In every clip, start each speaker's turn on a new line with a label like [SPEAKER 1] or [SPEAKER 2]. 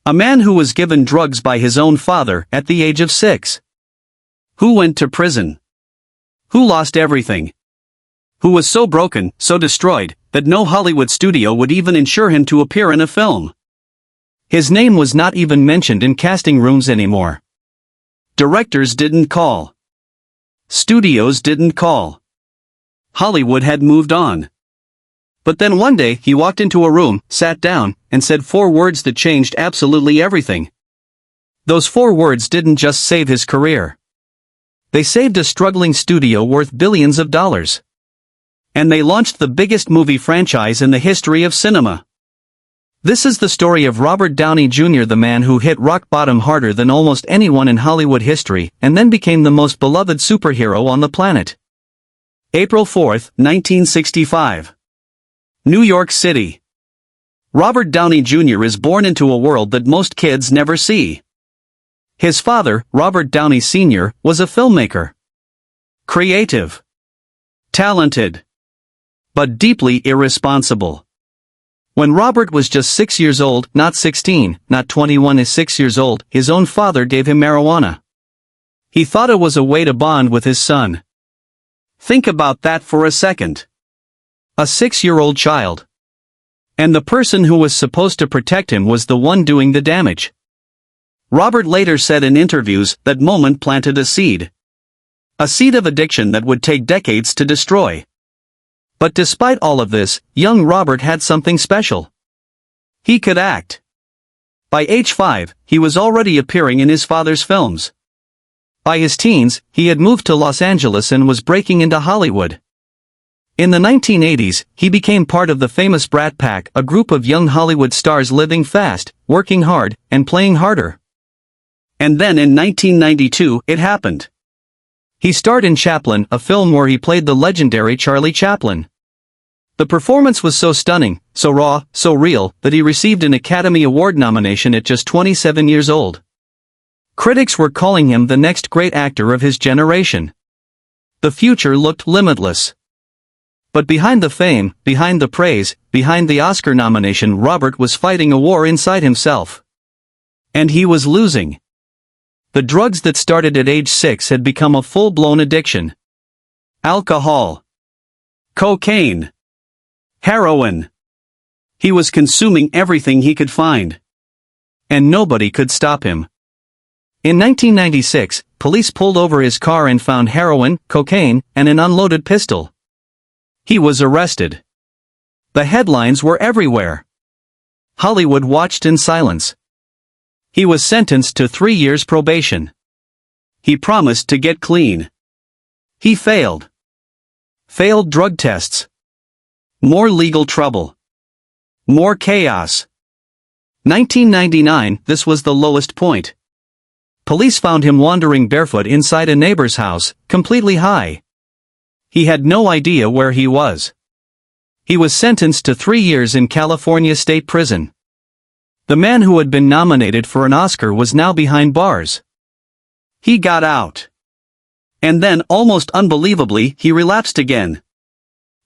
[SPEAKER 1] A man who was given drugs by his own father at the age of 6. Who went to prison. Who lost everything. Who was so broken, so destroyed, that no Hollywood studio would even insure him to appear in a film. His name was not even mentioned in casting rooms anymore. Directors didn't call. Studios didn't call. Hollywood had moved on. But then one day he walked into a room, sat down, and said 4 words that changed absolutely everything. Those 4 words didn't just save his career. They saved a struggling studio worth billions of dollars. And they launched the biggest movie franchise in the history of cinema. This is the story of Robert Downey Jr., the man who hit rock bottom harder than almost anyone in Hollywood history, and then became the most beloved superhero on the planet. April 4, 1965. New York City. Robert Downey Jr. is born into a world that most kids never see. His father, Robert Downey Sr., was a filmmaker. Creative. Talented. But deeply irresponsible. When Robert was just 6 years old, not 16, not 21 is 6 years old, his own father gave him marijuana. He thought it was a way to bond with his son. Think about that for a second. A 6-year-old child. And the person who was supposed to protect him was the one doing the damage. Robert later said in interviews that moment planted a seed. A seed of addiction that would take decades to destroy. But despite all of this, young Robert had something special. He could act. By age 5, he was already appearing in his father's films. By his teens, he had moved to Los Angeles and was breaking into Hollywood. In the 1980s, he became part of the famous Brat Pack, a group of young Hollywood stars living fast, working hard, and playing harder. And then in 1992, it happened. He starred in Chaplin, a film where he played the legendary Charlie Chaplin. The performance was so stunning, so raw, so real, that he received an Academy Award nomination at just 27 years old. Critics were calling him the next great actor of his generation. The future looked limitless. But behind the fame, behind the praise, behind the Oscar nomination, Robert was fighting a war inside himself. And he was losing. The drugs that started at age 6 had become a full-blown addiction. Alcohol. Cocaine. Heroin. He was consuming everything he could find. And nobody could stop him. In 1996, police pulled over his car and found heroin, cocaine, and an unloaded pistol. He was arrested. The headlines were everywhere. Hollywood watched in silence. He was sentenced to 3 years probation. He promised to get clean. He failed. Failed drug tests. More legal trouble. More chaos. 1999, this was the lowest point. Police found him wandering barefoot inside a neighbor's house, completely high. He had no idea where he was. He was sentenced to 3 years in California State Prison. The man who had been nominated for an Oscar was now behind bars. He got out. And then, almost unbelievably, he relapsed again.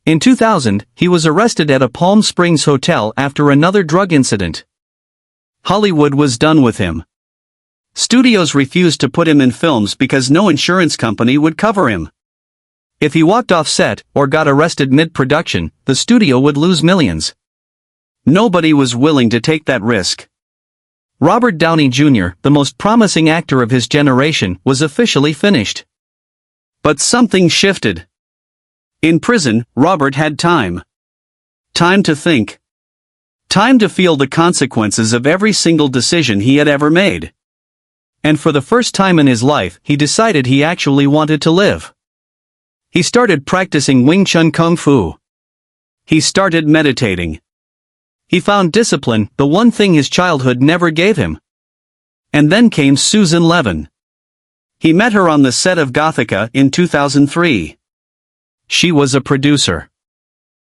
[SPEAKER 1] In 2000, he was arrested at a Palm Springs hotel after another drug incident. Hollywood was done with him. Studios refused to put him in films because no insurance company would cover him. If he walked off set, or got arrested mid-production, the studio would lose millions. Nobody was willing to take that risk. Robert Downey Jr., the most promising actor of his generation, was officially finished. But something shifted. In prison, Robert had time. Time to think. Time to feel the consequences of every single decision he had ever made. And for the first time in his life, he decided he actually wanted to live. He started practicing Wing Chun Kung Fu. He started meditating. He found discipline, the one thing his childhood never gave him. And then came Susan Levin. He met her on the set of Gothica in 2003. She was a producer.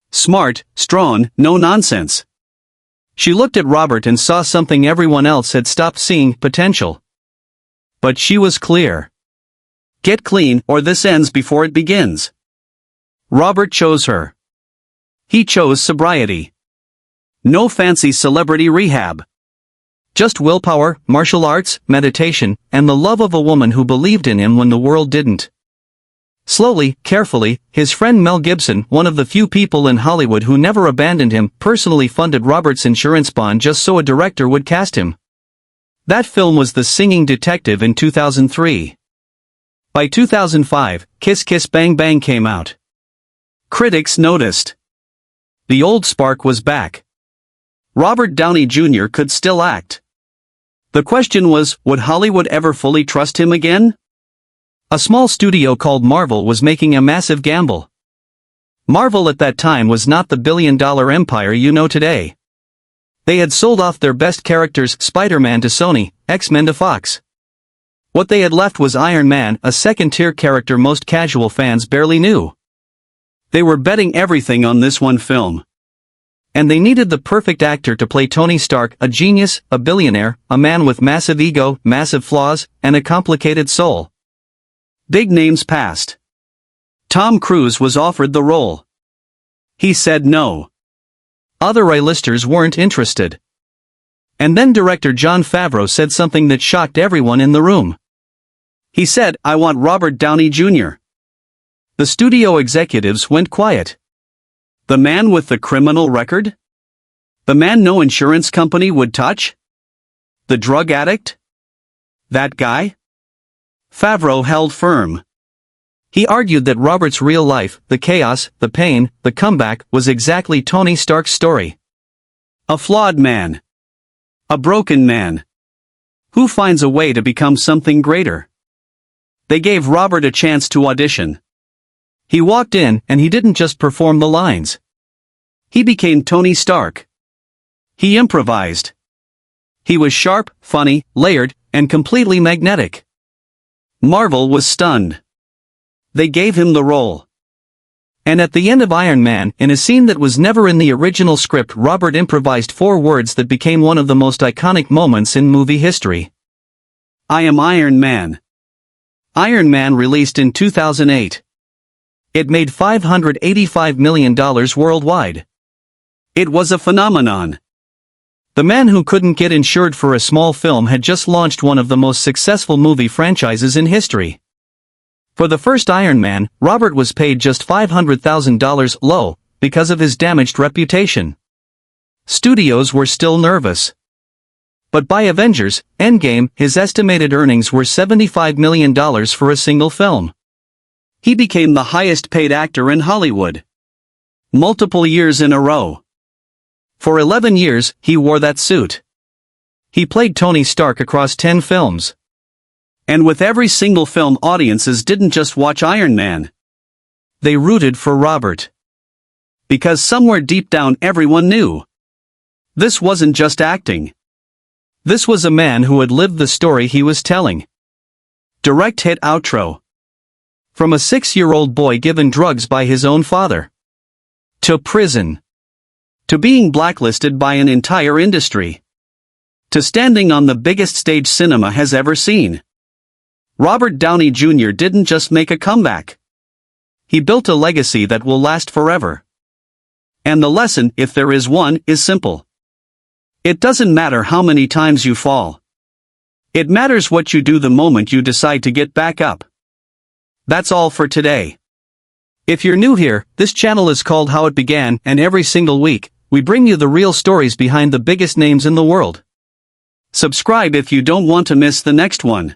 [SPEAKER 1] Smart, strong, no nonsense. She looked at Robert and saw something everyone else had stopped seeing: potential. But she was clear. Get clean, or this ends before it begins. Robert chose her. He chose sobriety. No fancy celebrity rehab. Just willpower, martial arts, meditation, and the love of a woman who believed in him when the world didn't. Slowly, carefully, his friend Mel Gibson, one of the few people in Hollywood who never abandoned him, personally funded Robert's insurance bond just so a director would cast him. That film was The Singing Detective in 2003. By 2005, Kiss Kiss Bang Bang came out. Critics noticed. The old spark was back. Robert Downey Jr. could still act. The question was, would Hollywood ever fully trust him again? A small studio called Marvel was making a massive gamble. Marvel at that time was not the billion-dollar empire you know today. They had sold off their best characters, Spider-Man to Sony, X-Men to Fox. What they had left was Iron Man, a second-tier character most casual fans barely knew. They were betting everything on this one film. And they needed the perfect actor to play Tony Stark, a genius, a billionaire, a man with massive ego, massive flaws, and a complicated soul. Big names passed. Tom Cruise was offered the role. He said no. Other A-listers weren't interested. And then director Jon Favreau said something that shocked everyone in the room. He said, "I want Robert Downey Jr." The studio executives went quiet. The man with the criminal record? The man no insurance company would touch? The drug addict? That guy? Favreau held firm. He argued that Robert's real life, the chaos, the pain, the comeback, was exactly Tony Stark's story. A flawed man. A broken man. Who finds a way to become something greater. They gave Robert a chance to audition. He walked in, and he didn't just perform the lines. He became Tony Stark. He improvised. He was sharp, funny, layered, and completely magnetic. Marvel was stunned. They gave him the role. And at the end of Iron Man, in a scene that was never in the original script, Robert improvised 4 words that became one of the most iconic moments in movie history. I am Iron Man. Iron Man released in 2008. It made $585 million worldwide. It was a phenomenon. The man who couldn't get insured for a small film had just launched one of the most successful movie franchises in history. For the first Iron Man, Robert was paid just $500,000 low, because of his damaged reputation. Studios were still nervous. But by Avengers, Endgame, his estimated earnings were $75 million for a single film. He became the highest-paid actor in Hollywood. Multiple years in a row. For 11 years, he wore that suit. He played Tony Stark across 10 films. And with every single film, audiences didn't just watch Iron Man. They rooted for Robert. Because somewhere deep down everyone knew. This wasn't just acting. This was a man who had lived the story he was telling. Direct hit outro. From a 6-year-old boy given drugs by his own father. To prison. To being blacklisted by an entire industry. To standing on the biggest stage cinema has ever seen. Robert Downey Jr. didn't just make a comeback. He built a legacy that will last forever. And the lesson, if there is one, is simple. It doesn't matter how many times you fall. It matters what you do the moment you decide to get back up. That's all for today. If you're new here, this channel is called How It Began, and every single week, we bring you the real stories behind the biggest names in the world. Subscribe if you don't want to miss the next one.